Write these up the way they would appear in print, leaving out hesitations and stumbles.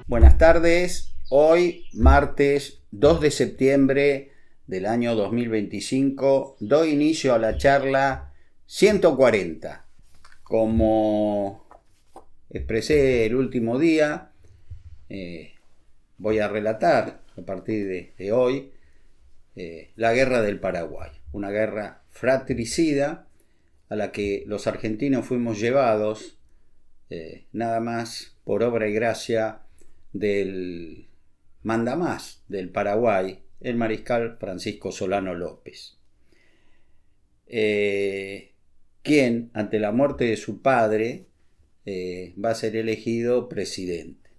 Buenas tardes, hoy martes 2 de septiembre del año 2025 doy inicio a la charla 140. Como expresé el último día, voy a relatar a partir de hoy la guerra del Paraguay, una guerra fratricida a la que los argentinos fuimos llevados nada más por obra y gracia del mandamás del Paraguay, el mariscal Francisco Solano López, quien ante la muerte de su padre va a ser elegido presidente.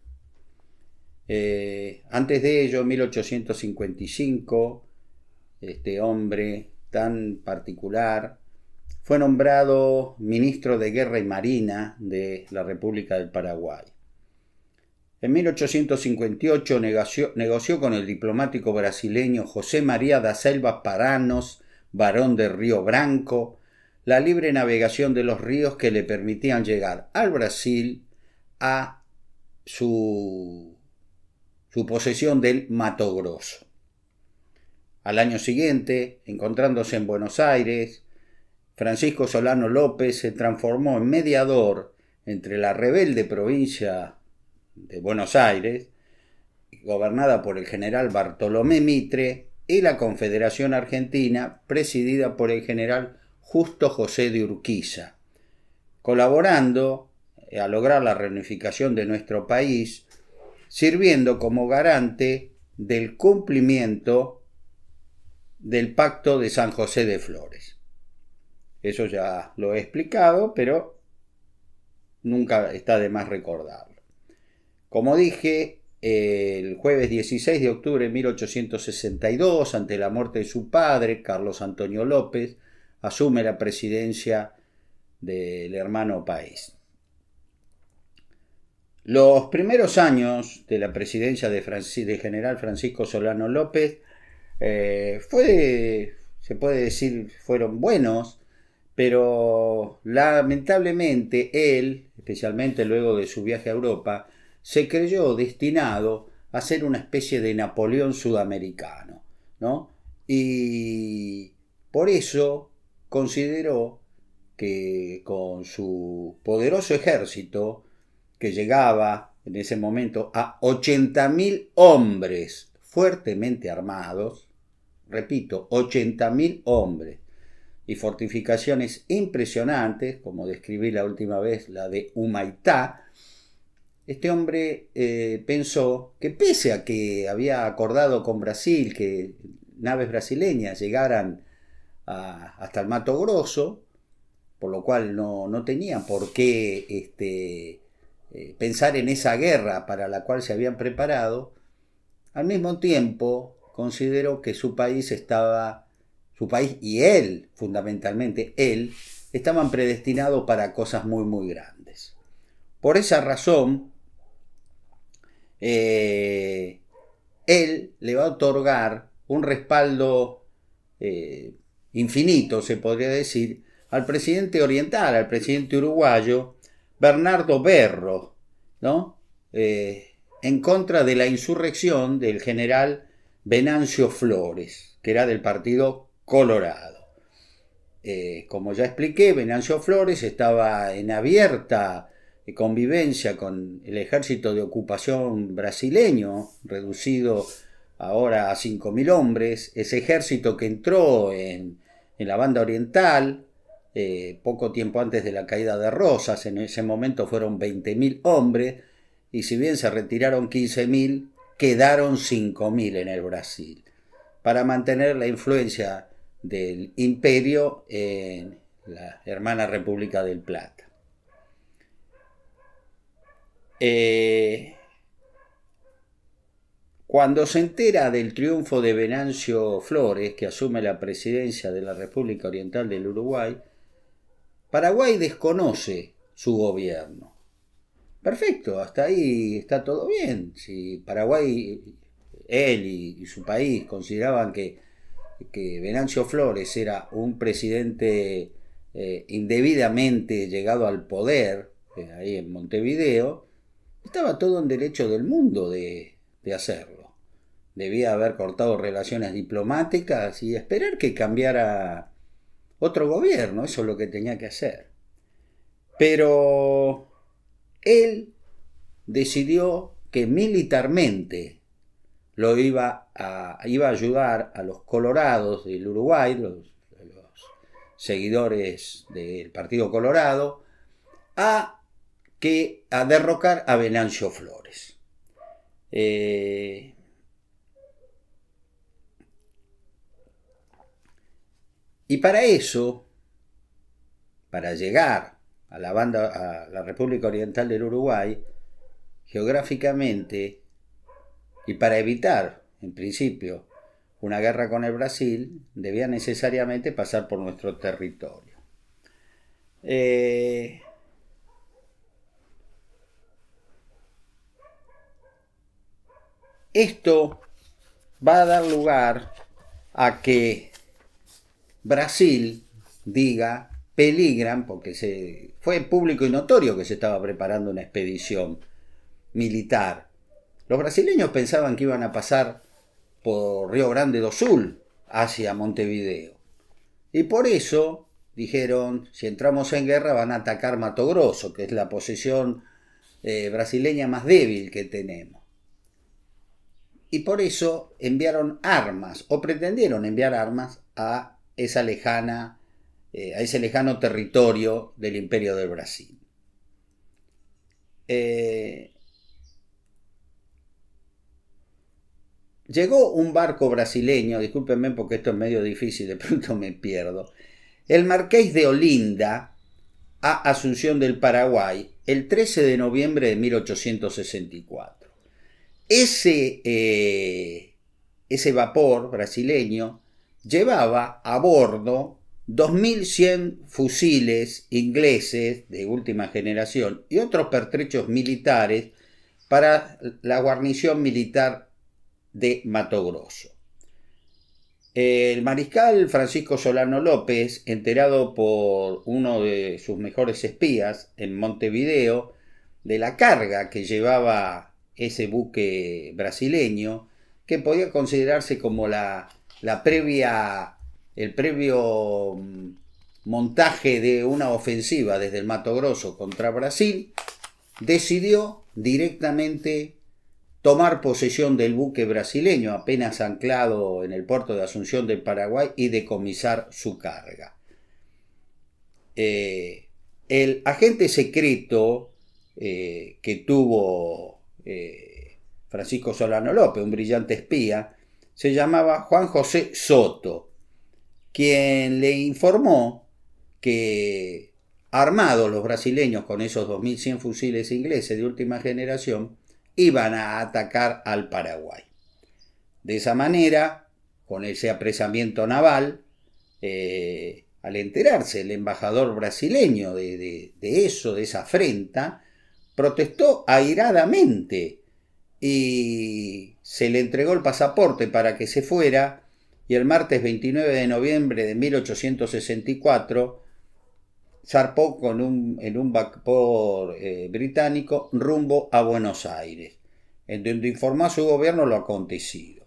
Antes de ello, en 1855, este hombre tan particular fue nombrado ministro de Guerra y Marina de la República del Paraguay. En 1858 negoció con el diplomático brasileño José María da Silva Paranos, barón de Río Branco, la libre navegación de los ríos que le permitían llegar al Brasil a su posesión del Mato Grosso. Al año siguiente, encontrándose en Buenos Aires, Francisco Solano López se transformó en mediador entre la rebelde provincia de Buenos Aires, gobernada por el general Bartolomé Mitre, y la Confederación Argentina, presidida por el general Justo José de Urquiza, colaborando a lograr la reunificación de nuestro país, sirviendo como garante del cumplimiento del Pacto de San José de Flores. Eso ya lo he explicado, pero nunca está de más recordarlo. Como dije, el jueves 16 de octubre de 1862, ante la muerte de su padre, Carlos Antonio López, asume la presidencia del hermano país. Los primeros años de la presidencia de general Francisco Solano López se puede decir, fueron buenos, pero lamentablemente él, especialmente luego de su viaje a Europa, se creyó destinado a ser una especie de Napoleón sudamericano, ¿no? Y por eso consideró que con su poderoso ejército, que llegaba en ese momento a 80.000 hombres fuertemente armados, repito, 80.000 hombres, y fortificaciones impresionantes, como describí la última vez, la de Humaitá, este hombre pensó que pese a que había acordado con Brasil que naves brasileñas llegaran hasta el Mato Grosso, por lo cual no tenía por qué pensar en esa guerra para la cual se habían preparado, al mismo tiempo consideró que su país y él, fundamentalmente él, estaban predestinados para cosas muy, muy grandes. Por esa razón, él le va a otorgar un respaldo infinito, se podría decir, al presidente oriental, al presidente uruguayo, Bernardo Berro, ¿no? En contra de la insurrección del general Venancio Flores, que era del Partido Colorado. Como ya expliqué, Venancio Flores estaba en abierta convivencia con el ejército de ocupación brasileño, reducido ahora a 5.000 hombres, ese ejército que entró en la banda oriental poco tiempo antes de la caída de Rosas. En ese momento fueron 20.000 hombres, y si bien se retiraron 15.000, quedaron 5.000 en el Brasil, para mantener la influencia del imperio en la hermana República del Plata. Cuando se entera del triunfo de Venancio Flores, que asume la presidencia de la República Oriental del Uruguay, Paraguay desconoce su gobierno. Perfecto, hasta ahí está todo bien. Si Paraguay, él y su país consideraban que Venancio Flores era un presidente indebidamente llegado al poder ahí en Montevideo, estaba todo en derecho del mundo de hacerlo. Debía haber cortado relaciones diplomáticas y esperar que cambiara otro gobierno, eso es lo que tenía que hacer. Pero él decidió que militarmente iba a ayudar a los colorados del Uruguay, los seguidores del Partido Colorado, a derrocar a Venancio Flores. Y para eso, para llegar a la República Oriental del Uruguay, geográficamente, y para evitar, en principio, una guerra con el Brasil, debía necesariamente pasar por nuestro territorio. Esto va a dar lugar a que Brasil diga, peligran, porque fue público y notorio que se estaba preparando una expedición militar. Los brasileños pensaban que iban a pasar por Río Grande do Sul hacia Montevideo. Y por eso dijeron, si entramos en guerra van a atacar Mato Grosso, que es la posesión brasileña más débil que tenemos. Y por eso enviaron armas, o pretendieron enviar armas a ese lejano territorio del Imperio del Brasil. Llegó un barco brasileño, discúlpenme porque esto es medio difícil, de pronto me pierdo, el Marqués de Olinda, a Asunción del Paraguay, el 13 de noviembre de 1864. Ese vapor brasileño llevaba a bordo 2.100 fusiles ingleses de última generación y otros pertrechos militares para la guarnición militar de Mato Grosso. El mariscal Francisco Solano López, enterado por uno de sus mejores espías en Montevideo de la carga que llevaba ese buque brasileño, que podía considerarse como el previo montaje de una ofensiva desde el Mato Grosso contra Brasil, decidió directamente tomar posesión del buque brasileño apenas anclado en el puerto de Asunción del Paraguay y decomisar su carga. El agente secreto que tuvo Francisco Solano López, un brillante espía, se llamaba Juan José Soto, quien le informó que, armados los brasileños con esos 2.100 fusiles ingleses de última generación, iban a atacar al Paraguay. De esa manera, con ese apresamiento naval, al enterarse el embajador brasileño de esa afrenta, protestó airadamente y se le entregó el pasaporte para que se fuera, y el martes 29 de noviembre de 1864 zarpó en un vapor británico rumbo a Buenos Aires, en donde informó a su gobierno lo acontecido.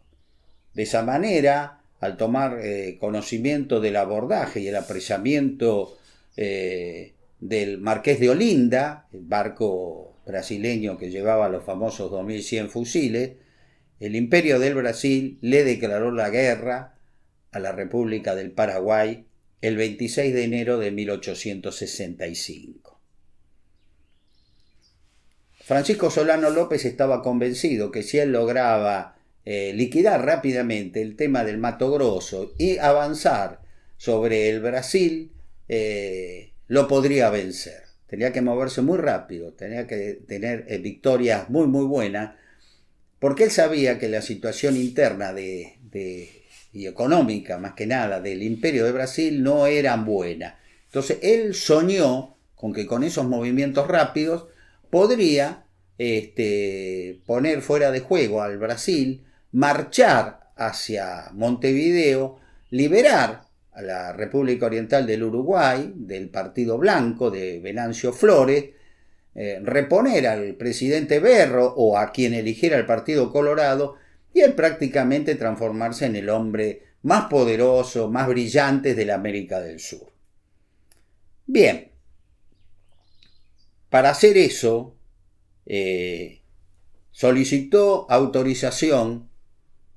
De esa manera, al tomar conocimiento del abordaje y el apresamiento del Marqués de Olinda, el barco brasileño que llevaba los famosos 2.100 fusiles, el Imperio del Brasil le declaró la guerra a la República del Paraguay el 26 de enero de 1865. Francisco Solano López estaba convencido que si él lograba liquidar rápidamente el tema del Mato Grosso y avanzar sobre el Brasil, lo podría vencer. Tenía que moverse muy rápido, tenía que tener victorias muy muy buenas, porque él sabía que la situación interna y económica, más que nada, del Imperio de Brasil no eran buenas. Entonces él soñó con que con esos movimientos rápidos podría poner fuera de juego al Brasil, marchar hacia Montevideo, liberar a la República Oriental del Uruguay, del Partido Blanco, de Venancio Flores, reponer al presidente Berro o a quien eligiera el Partido Colorado y él prácticamente transformarse en el hombre más poderoso, más brillante de la América del Sur. Bien, para hacer eso solicitó autorización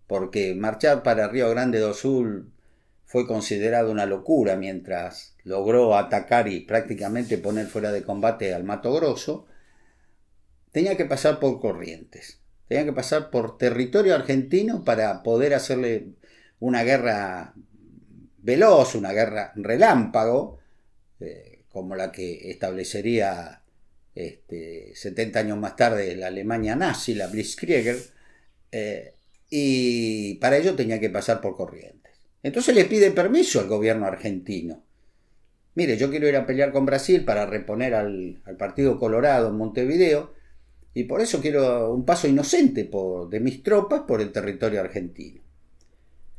porque marchar para Río Grande do Sul fue considerado una locura mientras logró atacar y prácticamente poner fuera de combate al Mato Grosso. Tenía que pasar por Corrientes, tenía que pasar por territorio argentino para poder hacerle una guerra veloz, una guerra relámpago, como la que establecería 70 años más tarde la Alemania nazi, la Blitzkrieg, y para ello tenía que pasar por Corrientes. Entonces le pide permiso al gobierno argentino. Mire, yo quiero ir a pelear con Brasil para reponer al Partido Colorado en Montevideo, y por eso quiero un paso inocente de mis tropas por el territorio argentino.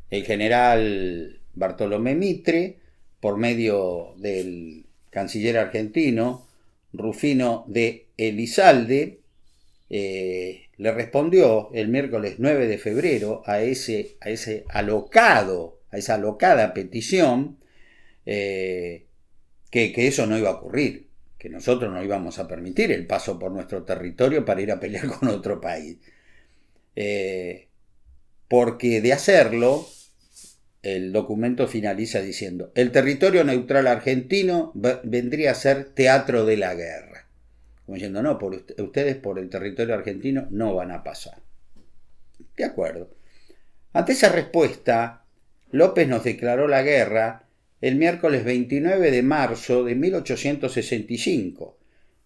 El general Bartolomé Mitre, por medio del canciller argentino Rufino de Elizalde, le respondió el miércoles 9 de febrero a esa alocada petición, que eso no iba a ocurrir, que nosotros no íbamos a permitir el paso por nuestro territorio para ir a pelear con otro país. Porque de hacerlo, el documento finaliza diciendo: el territorio neutral argentino vendría a ser teatro de la guerra. Como diciendo, no, ustedes por el territorio argentino no van a pasar. De acuerdo. Ante esa respuesta, López nos declaró la guerra el miércoles 29 de marzo de 1865,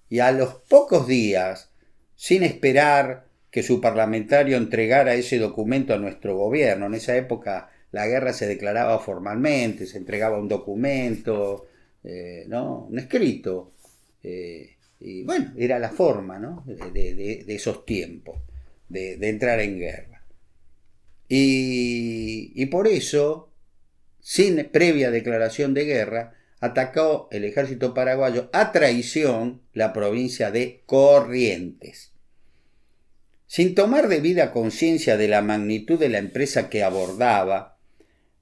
y a los pocos días, sin esperar que su parlamentario entregara ese documento a nuestro gobierno, en esa época la guerra se declaraba formalmente, se entregaba un documento, ¿no? Un escrito, y bueno, era la forma, ¿no? de esos tiempos, de entrar en guerra. Y por eso, sin previa declaración de guerra, atacó el ejército paraguayo a traición la provincia de Corrientes. Sin tomar debida conciencia de la magnitud de la empresa que abordaba,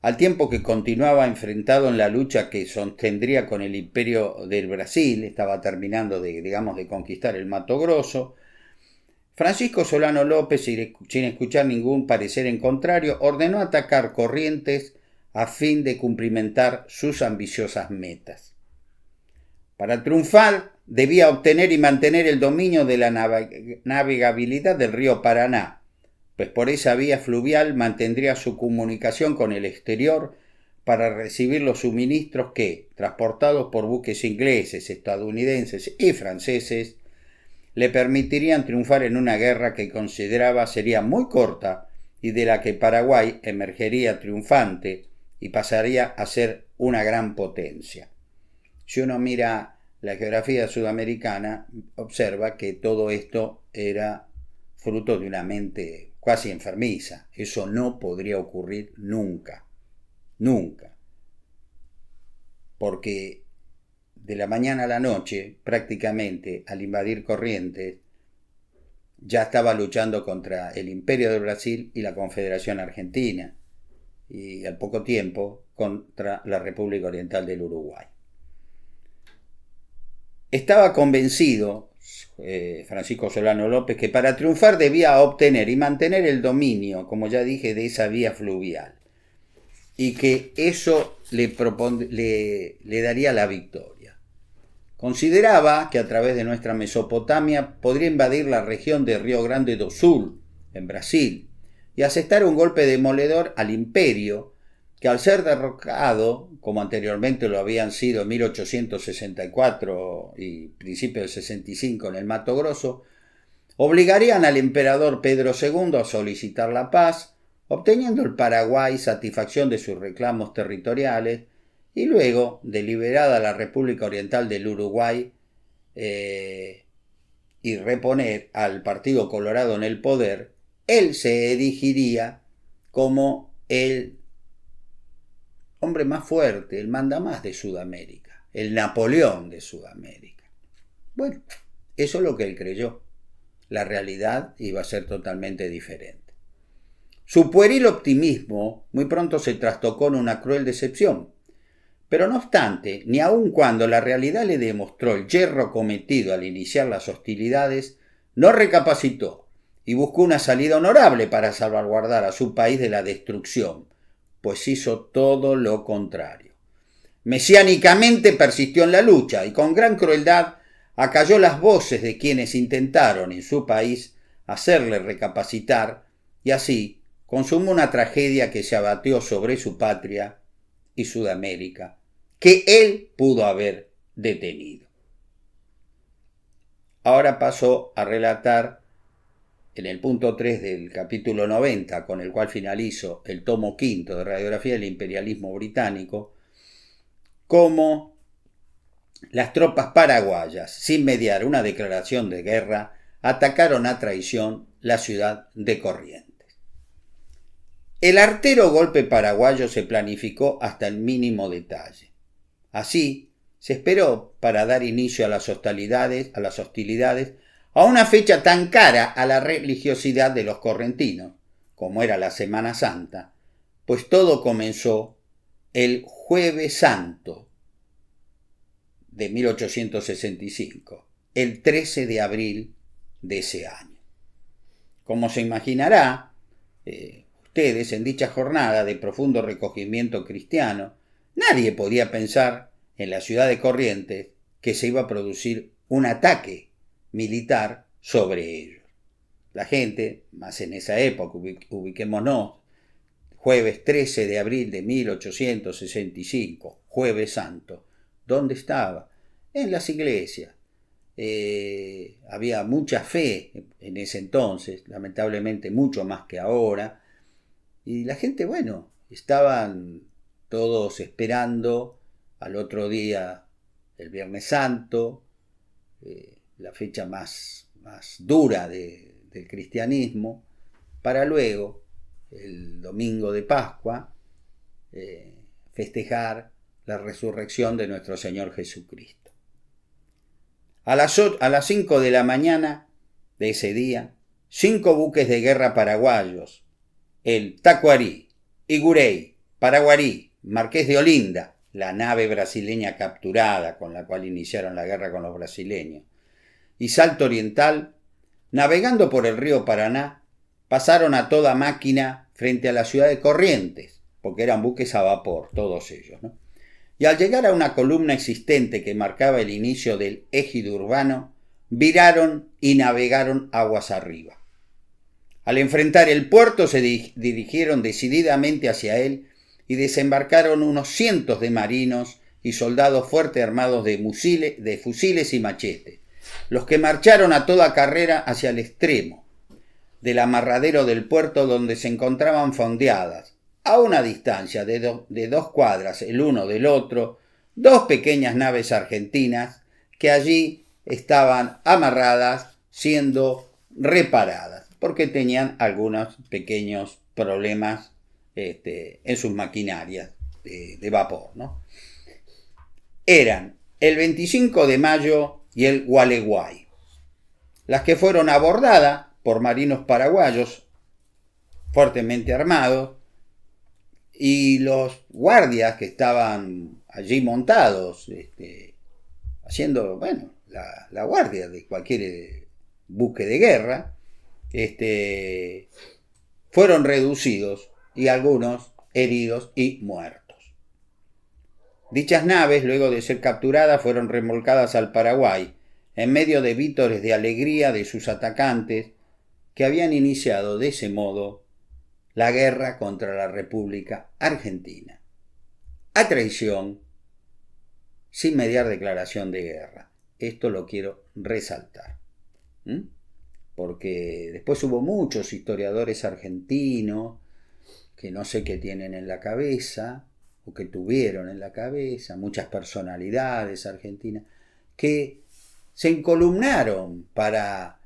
al tiempo que continuaba enfrentado en la lucha que sostendría con el imperio del Brasil, estaba terminando de conquistar el Mato Grosso, Francisco Solano López, sin escuchar ningún parecer en contrario, ordenó atacar Corrientes a fin de cumplimentar sus ambiciosas metas. Para triunfar, debía obtener y mantener el dominio de la navegabilidad del río Paraná, pues por esa vía fluvial mantendría su comunicación con el exterior para recibir los suministros que, transportados por buques ingleses, estadounidenses y franceses, le permitirían triunfar en una guerra que consideraba sería muy corta y de la que Paraguay emergería triunfante y pasaría a ser una gran potencia. Si uno mira la geografía sudamericana, observa que todo esto era fruto de una mente casi enfermiza. Eso no podría ocurrir nunca, nunca. Porque de la mañana a la noche, prácticamente, al invadir Corrientes, ya estaba luchando contra el Imperio de Brasil y la Confederación Argentina, y al poco tiempo contra la República Oriental del Uruguay. Estaba convencido Francisco Solano López que para triunfar debía obtener y mantener el dominio, como ya dije, de esa vía fluvial, y que eso le daría la victoria. Consideraba que a través de nuestra Mesopotamia podría invadir la región de Río Grande do Sul, en Brasil, y asestar un golpe demoledor al imperio, que al ser derrocado, como anteriormente lo habían sido en 1864 y principios del 65 en el Mato Grosso, obligarían al emperador Pedro II a solicitar la paz, obteniendo el Paraguay satisfacción de sus reclamos territoriales, y luego, de liberada la República Oriental del Uruguay y reponer al Partido Colorado en el poder, él se erigiría como el hombre más fuerte, el mandamás de Sudamérica, el Napoleón de Sudamérica. Bueno, Eso es lo que él creyó. La realidad iba a ser totalmente diferente. Su pueril optimismo muy pronto se trastocó en una cruel decepción. Pero no obstante, ni aun cuando la realidad le demostró el yerro cometido al iniciar las hostilidades, no recapacitó y buscó una salida honorable para salvaguardar a su país de la destrucción, pues hizo todo lo contrario. Mesiánicamente persistió en la lucha y con gran crueldad acalló las voces de quienes intentaron en su país hacerle recapacitar y así consumó una tragedia que se abatió sobre su patria y Sudamérica, que él pudo haber detenido. Ahora paso a relatar en el punto 3 del capítulo 90, con el cual finalizo el tomo quinto de Radiografía del Imperialismo Británico, cómo las tropas paraguayas, sin mediar una declaración de guerra, atacaron a traición la ciudad de Corrientes. El artero golpe paraguayo se planificó hasta el mínimo detalle. Así, se esperó para dar inicio a las hostilidades a una fecha tan cara a la religiosidad de los correntinos, como era la Semana Santa, pues todo comenzó el Jueves Santo de 1865, el 13 de abril de ese año. Como se imaginará, ustedes, en dicha jornada de profundo recogimiento cristiano, nadie podía pensar en la ciudad de Corrientes que se iba a producir un ataque militar sobre ellos. La gente, más en esa época, ubiquémonos, jueves 13 de abril de 1865, Jueves Santo, ¿dónde estaba? En las iglesias. Había mucha fe en ese entonces, lamentablemente mucho más que ahora, y la gente, bueno, estaban todos esperando al otro día, el Viernes Santo, la fecha más dura del cristianismo, para luego, el domingo de Pascua, festejar la resurrección de nuestro Señor Jesucristo. A las 5 de la mañana de ese día, 5 buques de guerra paraguayos, el Tacuarí, Igurey, Paraguarí, Marqués de Olinda, la nave brasileña capturada con la cual iniciaron la guerra con los brasileños, y Salto Oriental, navegando por el río Paraná, pasaron a toda máquina frente a la ciudad de Corrientes, porque eran buques a vapor, todos ellos, ¿no? Y al llegar a una columna existente que marcaba el inicio del ejido urbano, viraron y navegaron aguas arriba. Al enfrentar el puerto se dirigieron decididamente hacia él y desembarcaron unos cientos de marinos y soldados fuerte armados de fusiles y machetes, los que marcharon a toda carrera hacia el extremo del amarradero del puerto, donde se encontraban fondeadas, a una distancia de 2 cuadras el uno del otro, 2 pequeñas naves argentinas que allí estaban amarradas siendo reparadas, porque tenían algunos pequeños problemas en sus maquinarias de vapor, ¿no? Eran el 25 de mayo y el Gualeguay, las que fueron abordadas por marinos paraguayos fuertemente armados, y los guardias que estaban allí montados, haciendo, bueno, la guardia de cualquier buque de guerra, fueron reducidos y algunos heridos y muertos. Dichas naves, luego de ser capturadas, fueron remolcadas al Paraguay, en medio de vítores de alegría de sus atacantes, que habían iniciado de ese modo la guerra contra la República Argentina, a traición, sin mediar declaración de guerra. Esto lo quiero resaltar, porque después hubo muchos historiadores argentinos que no sé qué tienen en la cabeza, o que tuvieron en la cabeza, muchas personalidades argentinas, que se encolumnaron para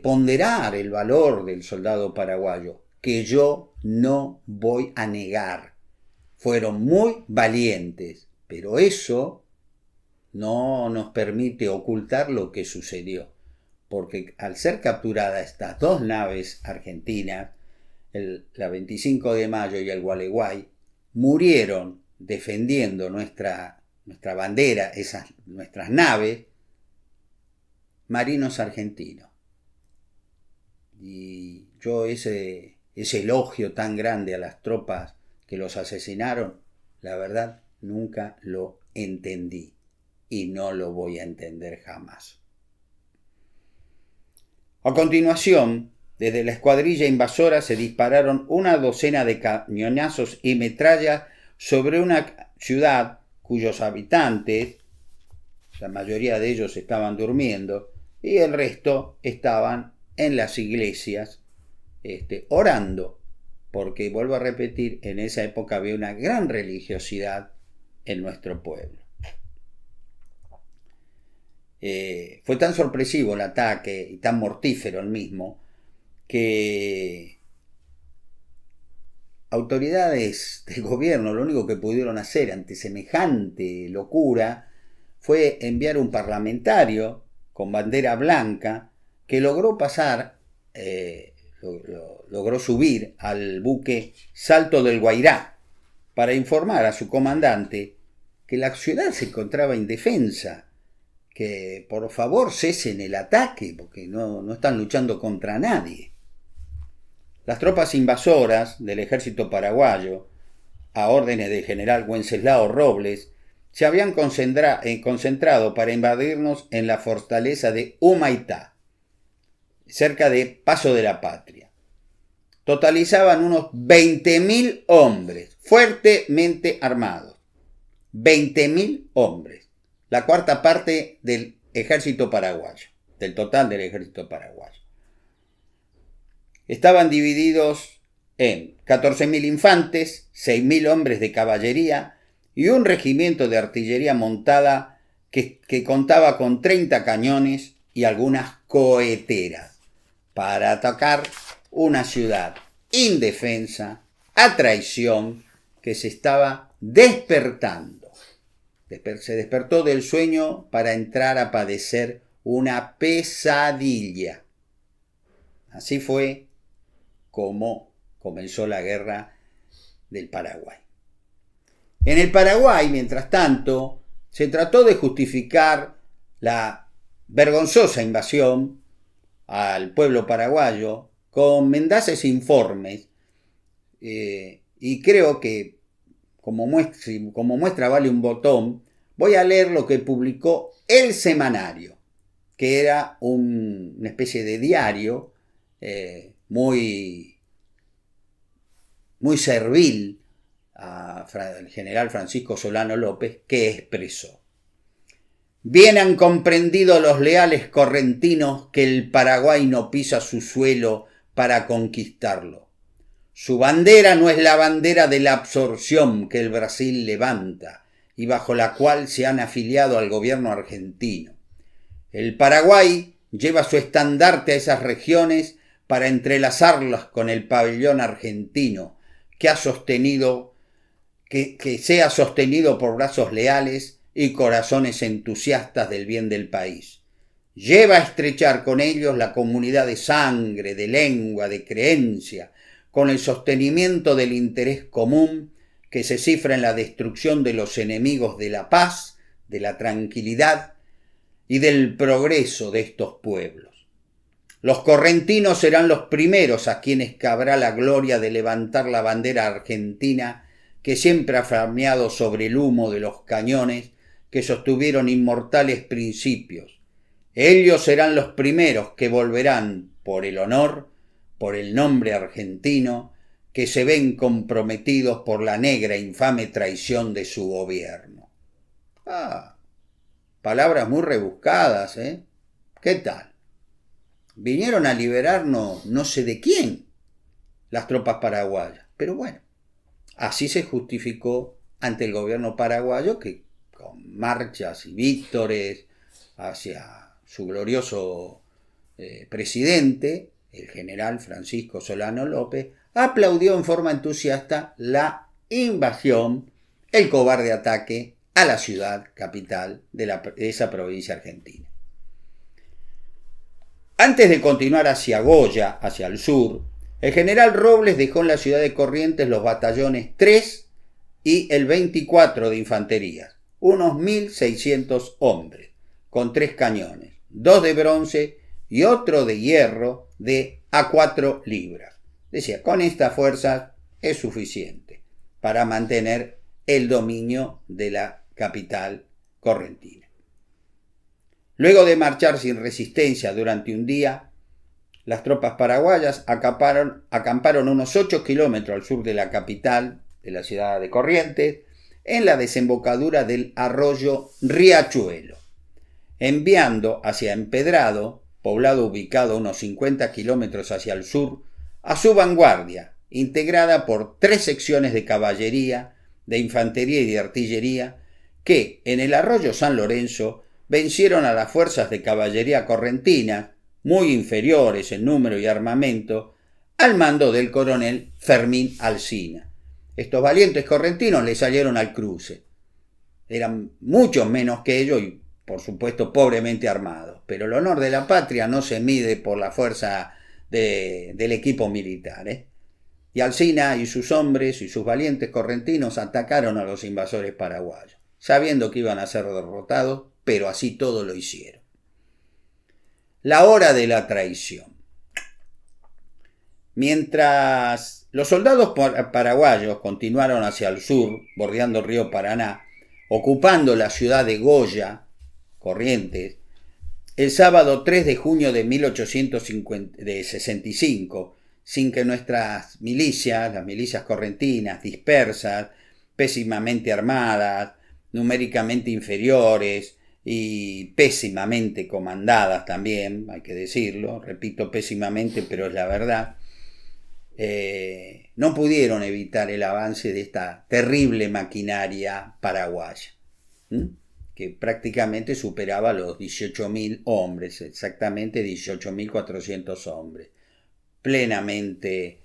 ponderar el valor del soldado paraguayo, que yo no voy a negar. Fueron muy valientes, pero eso no nos permite ocultar lo que sucedió. porque al ser capturadas estas dos naves argentinas, la 25 de mayo y el Gualeguay, murieron defendiendo nuestra bandera, nuestras naves, marinos argentinos. Y yo ese elogio tan grande a las tropas que los asesinaron, la verdad nunca lo entendí y no lo voy a entender jamás. A continuación, desde la escuadrilla invasora se dispararon una docena de cañonazos y metrallas sobre una ciudad cuyos habitantes, la mayoría de ellos estaban durmiendo y el resto estaban en las iglesias orando, porque vuelvo a repetir, en esa época había una gran religiosidad en nuestro pueblo. Fue tan sorpresivo el ataque y tan mortífero el mismo que autoridades del gobierno lo único que pudieron hacer ante semejante locura fue enviar un parlamentario con bandera blanca que logró pasar, logró subir al buque Salto del Guairá para informar a su comandante que la ciudad se encontraba indefensa, que por favor cesen el ataque porque no están luchando contra nadie. Las tropas invasoras del ejército paraguayo, a órdenes del general Wenceslao Robles, se habían concentrado para invadirnos en la fortaleza de Humaitá, cerca de Paso de la Patria. Totalizaban unos 20.000 hombres, fuertemente armados. 20.000 hombres. La cuarta parte del ejército paraguayo, del total del ejército paraguayo. Estaban divididos en 14.000 infantes, 6.000 hombres de caballería y un regimiento de artillería montada que contaba con 30 cañones y algunas coheteras para atacar una ciudad indefensa, a traición, que se estaba despertando. Se despertó del sueño para entrar a padecer una pesadilla. Así fue como comenzó la guerra del Paraguay. En el Paraguay, mientras tanto, se trató de justificar la vergonzosa invasión al pueblo paraguayo con mendaces informes, y creo que como muestra vale un botón, voy a leer lo que publicó El Semanario, que era una especie de diario muy servil al general Francisco Solano López, que expresó: bien han comprendido los leales correntinos que el Paraguay no pisa su suelo para conquistarlo. Su bandera no es la bandera de la absorción que el Brasil levanta y bajo la cual se han afiliado al gobierno argentino. El Paraguay lleva su estandarte a esas regiones para entrelazarlas con el pabellón argentino, que sea sostenido por brazos leales y corazones entusiastas del bien del país. Lleva a estrechar con ellos la comunidad de sangre, de lengua, de creencia, con el sostenimiento del interés común que se cifra en la destrucción de los enemigos de la paz, de la tranquilidad y del progreso de estos pueblos. Los correntinos serán los primeros a quienes cabrá la gloria de levantar la bandera argentina que siempre ha flameado sobre el humo de los cañones que sostuvieron inmortales principios. Ellos serán los primeros que volverán por el honor, por el nombre argentino, que se ven comprometidos por la negra e infame traición de su gobierno. Palabras muy rebuscadas, ¿eh? ¿Qué tal? Vinieron a liberarnos no sé de quién, las tropas paraguayas. Pero bueno, así se justificó ante el gobierno paraguayo, que con marchas y víctores hacia su glorioso presidente, el general Francisco Solano López, aplaudió en forma entusiasta la invasión, el cobarde ataque a la ciudad capital de esa provincia argentina. Antes de continuar hacia Goya, hacia el sur, el general Robles dejó en la ciudad de Corrientes los batallones 3 y el 24 de infantería, unos 1.600 hombres, con 3 cañones, 2 de bronce y otro de hierro de a 4 libras. Decía, con esta fuerza es suficiente para mantener el dominio de la capital correntina. Luego de marchar sin resistencia durante un día, las tropas paraguayas acamparon unos 8 kilómetros al sur de la capital, de la ciudad de Corrientes, en la desembocadura del arroyo Riachuelo, enviando hacia Empedrado, poblado ubicado a unos 50 kilómetros hacia el sur, a su vanguardia, integrada por 3 secciones de caballería, de infantería y de artillería, que en el arroyo San Lorenzo vencieron a las fuerzas de caballería correntina, muy inferiores en número y armamento, al mando del coronel Fermín Alsina. Estos valientes correntinos le salieron al cruce. Eran muchos menos que ellos y, por supuesto, pobremente armados. Pero el honor de la patria no se mide por la fuerza del equipo militar, Y Alsina y sus hombres y sus valientes correntinos atacaron a los invasores paraguayos, sabiendo que iban a ser derrotados, pero así todo lo hicieron. La hora de la traición. Mientras los soldados paraguayos continuaron hacia el sur, bordeando el río Paraná, ocupando la ciudad de Goya, Corrientes, el sábado 3 de junio de 1865, sin que nuestras milicias, las milicias correntinas, dispersas, pésimamente armadas, numéricamente inferiores y pésimamente comandadas también, hay que decirlo, repito pésimamente, pero es la verdad, no pudieron evitar el avance de esta terrible maquinaria paraguaya, que prácticamente superaba los 18.000 hombres, exactamente 18.400 hombres, plenamente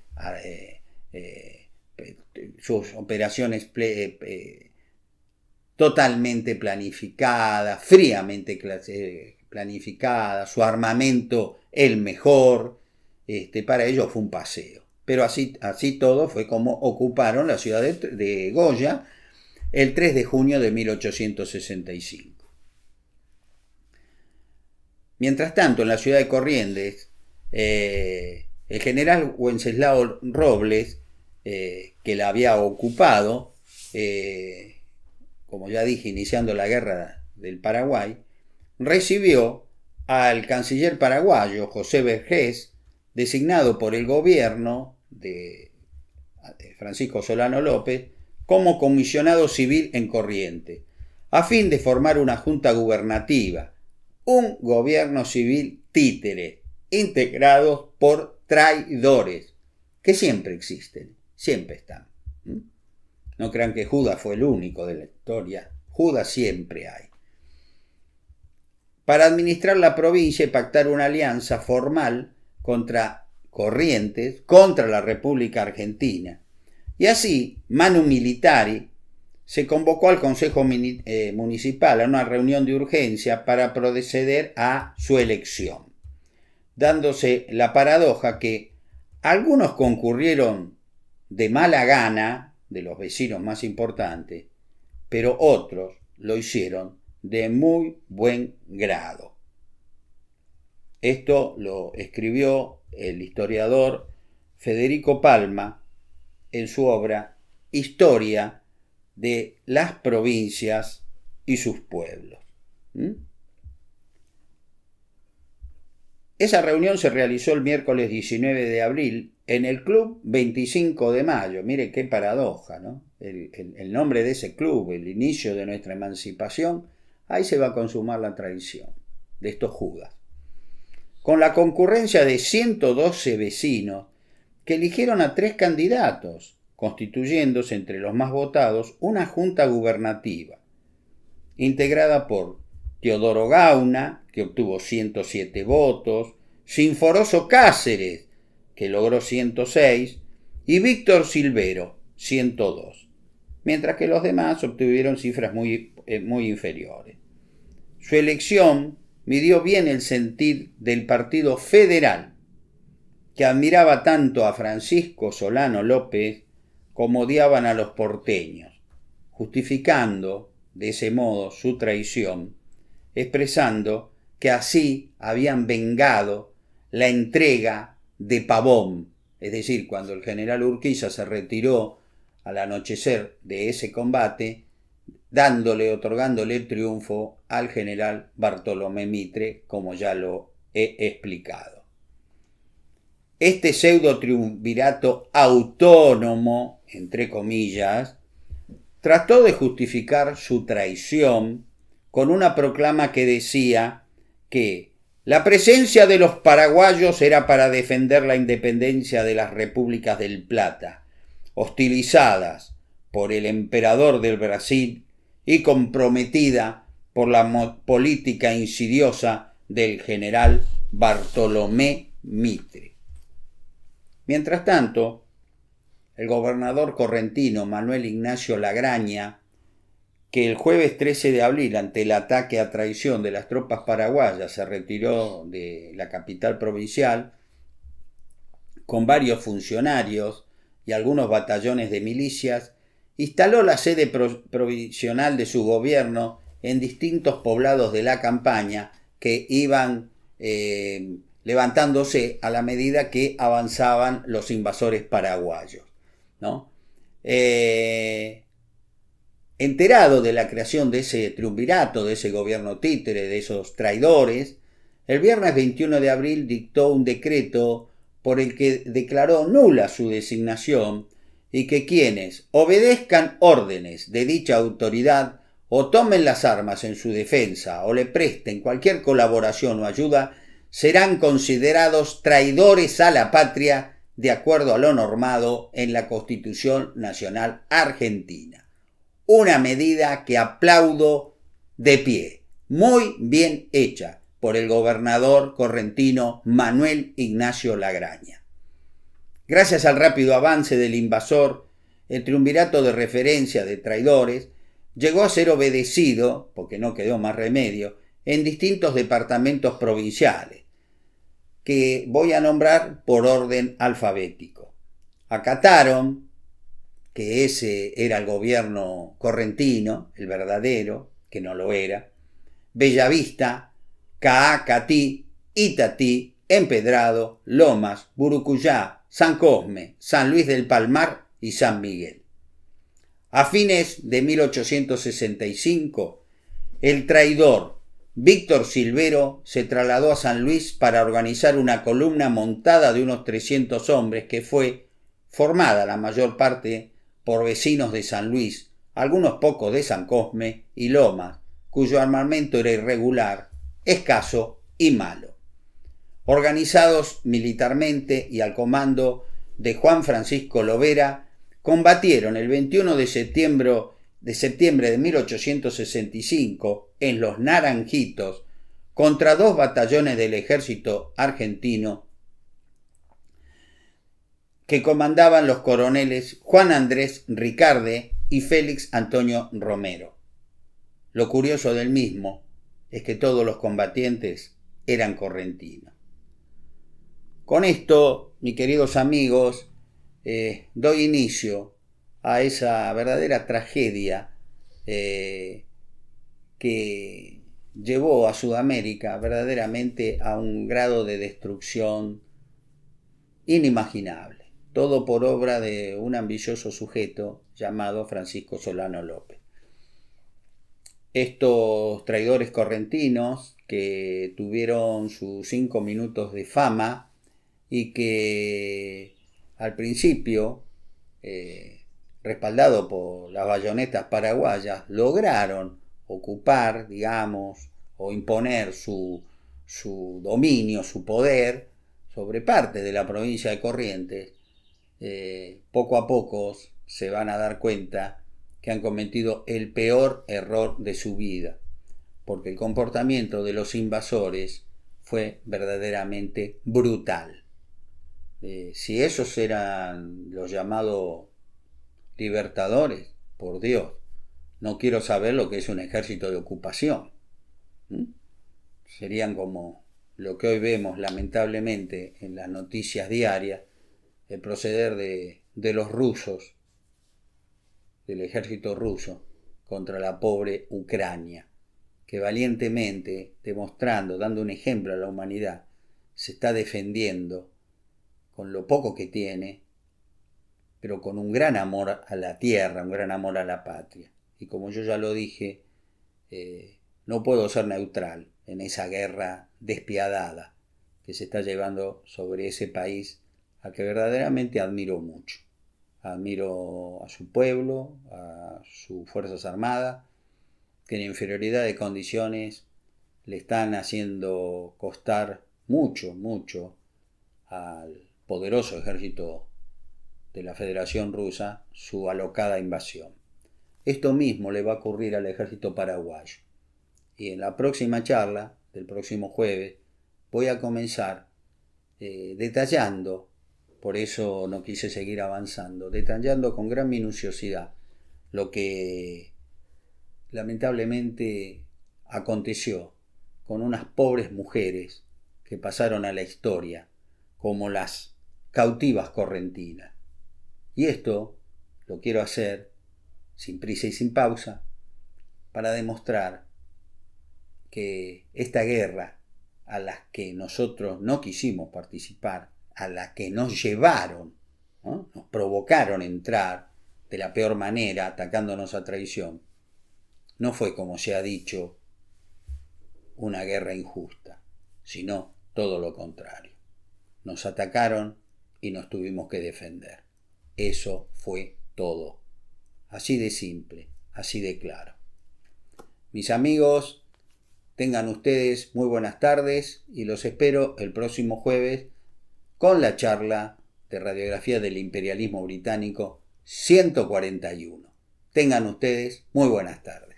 sus operaciones totalmente planificadas, fríamente planificadas, su armamento el mejor, para ellos fue un paseo. Pero así todo fue como ocuparon la ciudad de Goya el 3 de junio de 1865. Mientras tanto, en la ciudad de Corrientes, el general Wenceslao Robles, que la había ocupado, como ya dije, iniciando la guerra del Paraguay, recibió al canciller paraguayo José Vergés, designado por el gobierno de Francisco Solano López, como comisionado civil en Corrientes, a fin de formar una junta gubernativa, un gobierno civil títere, integrados por traidores, que siempre existen, siempre están. No crean que Judas fue el único de la historia, Judas siempre hay. Para administrar la provincia y pactar una alianza formal contra Corrientes, contra la República Argentina. Y así, manu militari, se convocó al Consejo Municipal a una reunión de urgencia para proceder a su elección, dándose la paradoja que algunos concurrieron de mala gana, de los vecinos más importantes, pero otros lo hicieron de muy buen grado. Esto lo escribió el historiador Federico Palma en su obra Historia de las provincias y sus pueblos. Esa reunión se realizó el miércoles 19 de abril en el Club 25 de Mayo. Mire qué paradoja, ¿no? El nombre de ese club, el inicio de nuestra emancipación, ahí se va a consumar la traición de estos Judas. Con la concurrencia de 112 vecinos que eligieron a 3 candidatos, constituyéndose entre los más votados una junta gubernativa, integrada por Teodoro Gauna, que obtuvo 107 votos, Sinforoso Cáceres, que logró 106, y Víctor Silvero, 102, mientras que los demás obtuvieron cifras muy inferiores. Su elección midió bien el sentir del Partido Federal, que admiraba tanto a Francisco Solano López como odiaban a los porteños, justificando de ese modo su traición, expresando que así habían vengado la entrega de Pavón, es decir, cuando el general Urquiza se retiró al anochecer de ese combate, otorgándole el triunfo al general Bartolomé Mitre, como ya lo he explicado. Este pseudo triunvirato autónomo, entre comillas, trató de justificar su traición con una proclama que decía que la presencia de los paraguayos era para defender la independencia de las repúblicas del Plata, hostilizadas por el emperador del Brasil y comprometida por la política insidiosa del general Bartolomé Mitre. Mientras tanto, el gobernador correntino Manuel Ignacio Lagraña, que el jueves 13 de abril, ante el ataque a traición de las tropas paraguayas, se retiró de la capital provincial con varios funcionarios y algunos batallones de milicias, instaló la sede provisional de su gobierno en distintos poblados de la campaña que iban levantándose a la medida que avanzaban los invasores paraguayos, ¿no? Enterado de la creación de ese triunvirato, de ese gobierno títere, de esos traidores, el viernes 21 de abril dictó un decreto por el que declaró nula su designación y que quienes obedezcan órdenes de dicha autoridad o tomen las armas en su defensa o le presten cualquier colaboración o ayuda serán considerados traidores a la patria de acuerdo a lo normado en la Constitución Nacional Argentina. Una medida que aplaudo de pie, muy bien hecha por el gobernador correntino Manuel Ignacio Lagraña. Gracias al rápido avance del invasor, el triunvirato de referencia de traidores llegó a ser obedecido, porque no quedó más remedio, en distintos departamentos provinciales, que voy a nombrar por orden alfabético. Acataron, que ese era el gobierno correntino, el verdadero, que no lo era, Bellavista, Caacatí, Itatí, Empedrado, Lomas, Burucuyá, San Cosme, San Luis del Palmar y San Miguel. A fines de 1865, el traidor Víctor Silvero se trasladó a San Luis para organizar una columna montada de unos 300 hombres que fue formada la mayor parte por vecinos de San Luis, algunos pocos de San Cosme y Lomas, cuyo armamento era irregular, escaso y malo. Organizados militarmente y al comando de Juan Francisco Lovera, combatieron el 21 de septiembre de 1865 en Los Naranjitos contra 2 batallones del ejército argentino que comandaban los coroneles Juan Andrés Ricarde y Félix Antonio Romero. Lo curioso del mismo es que todos los combatientes eran correntinos. Con esto, mis queridos amigos, doy inicio a esa verdadera tragedia que llevó a Sudamérica verdaderamente a un grado de destrucción inimaginable. Todo por obra de un ambicioso sujeto llamado Francisco Solano López. Estos traidores correntinos que tuvieron sus 5 minutos de fama y que al principio, respaldado por las bayonetas paraguayas, lograron ocupar, digamos, o imponer su dominio, su poder sobre parte de la provincia de Corrientes, poco a poco se van a dar cuenta que han cometido el peor error de su vida, porque el comportamiento de los invasores fue verdaderamente brutal. Si esos eran los llamados libertadores, por Dios, no quiero saber lo que es un ejército de ocupación. serían como lo que hoy vemos lamentablemente en las noticias diarias, el proceder de los rusos, del ejército ruso, contra la pobre Ucrania, que valientemente, demostrando, dando un ejemplo a la humanidad, se está defendiendo con lo poco que tiene, pero con un gran amor a la tierra, un gran amor a la patria. Y como yo ya lo dije, no puedo ser neutral en esa guerra despiadada que se está llevando sobre ese país al que verdaderamente admiro mucho. Admiro a su pueblo, a sus Fuerzas Armadas, que en inferioridad de condiciones le están haciendo costar mucho, mucho al poderoso ejército de la Federación Rusa su alocada invasión. Esto mismo le va a ocurrir al ejército paraguayo. Y en la próxima charla, del próximo jueves, voy a comenzar detallando, por eso no quise seguir avanzando, detallando con gran minuciosidad lo que lamentablemente aconteció con unas pobres mujeres que pasaron a la historia como las cautivas correntinas. Y esto lo quiero hacer sin prisa y sin pausa para demostrar que esta guerra a la que nosotros no quisimos participar, a la que nos llevaron, ¿no? Nos provocaron entrar de la peor manera, atacándonos a traición, no fue, como se ha dicho, una guerra injusta, sino todo lo contrario. Nos atacaron y nos tuvimos que defender. Eso fue todo. Así de simple, así de claro. Mis amigos, tengan ustedes muy buenas tardes y los espero el próximo jueves con la charla de radiografía del imperialismo británico 141. Tengan ustedes muy buenas tardes.